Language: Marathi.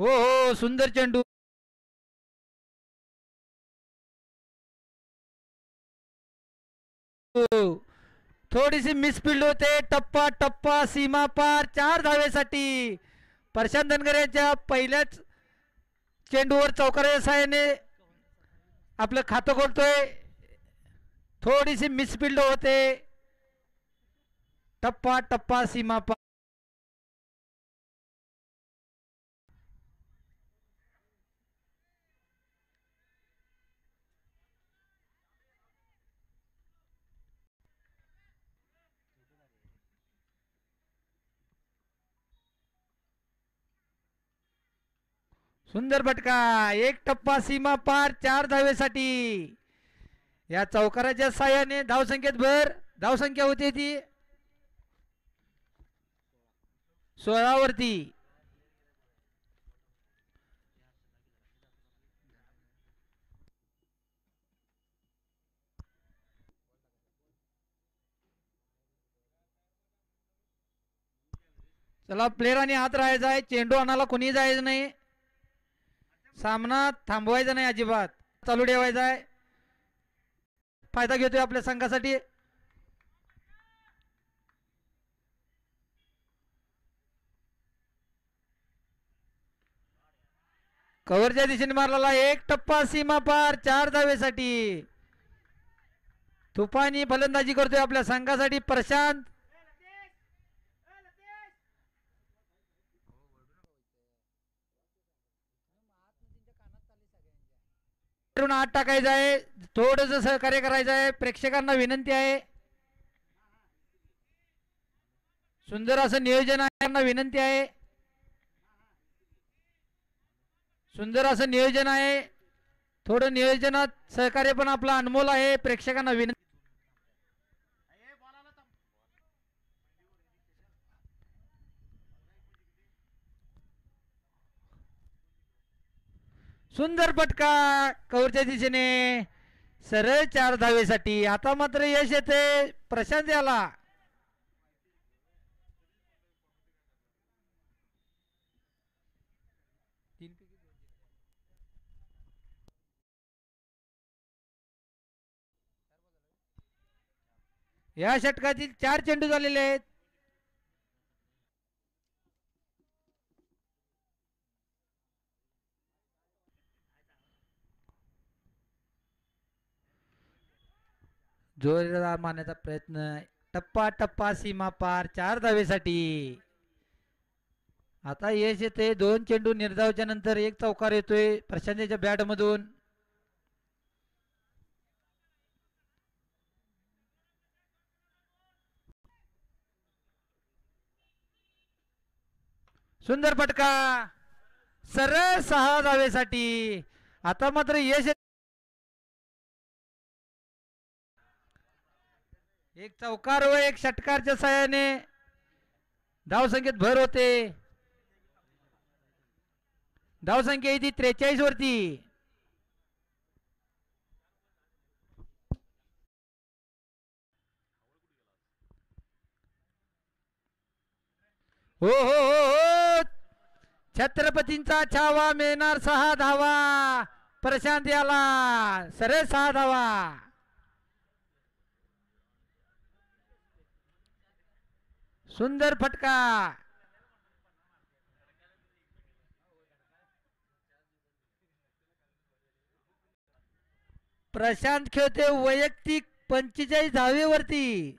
हो हो, सुंदर चेंडू. थोडीशी मिसफिल्ड होते. टप्पा टप्पा सीमा पार 4 धावेसाठी प्रशांत धनगर यांच्या पहिल्याच चेंडूवर चौकाराच्या साहाय्याने आपलं खातं खोलतोय. थोडीशी मिसफिल्ड होते. टप्पा टप्पा सीमा पार. सुंदर फटका. एक टप्पा सीमा पार 4 धावेसाठी. या चौकाराच्या साह्याने धावसंख्येत भर. धावसंख्या होती ती 16 वरती. चला प्लेअरांनी हात राहायचा आहे. चेंडू आणायला कोणी जायचं नाही. सामना थांबवायचा नाही अजिबात. चालू ठेवायचा आहे. फायदा घेतोय आपल्या संघासाठी. कव्हरच्या दिशेने मारलेला एक टप्पा सीमा पार 4 धावेसाठी. तुफानी फलंदाजी करतोय आपल्या संघासाठी प्रशांत. 8 टाकायचं आहे. थोडंसं सहकार्य करायचं आहे. प्रेक्षकांना विनंती आहे. सुंदर असं नियोजन आहे. विनंती आहे. सुंदर असं नियोजन आहे. थोडं नियोजनात सहकार्य पण आपला अनमोल आहे. प्रेक्षकांना विनंती. सुंदर फटका कव्हरच्या दिशेने सरळ 4 धावेसाठी. आता मात्र यश येते प्रशांत याला. या षटकातील 4 चेंडू झालेले आहेत. जोरदार मारण्याचा प्रयत्न. टप्पा टप्पा सीमा पार 4 धावेसाठी. आता यश येते. 2 चेंडू निर्धावच्या नंतर एक चौकार येतोय प्रशांतच्या बॅट मधून. सुंदर फटका सरळ 6 धावेसाठी. आता मात्र यश. एक चौकार व एक षटकारच्या साहाय्याने धावसंख्येत भर होते. धावसंख्या येते 43 वरती. हो हो हो हो, छत्रपतींचा छावा मिळणार 6 धावा. प्रशांत याला सरळ 6 धावा. सुंदर फटका. प्रशांत खेळते वैयक्तिक 45 धावेवरती.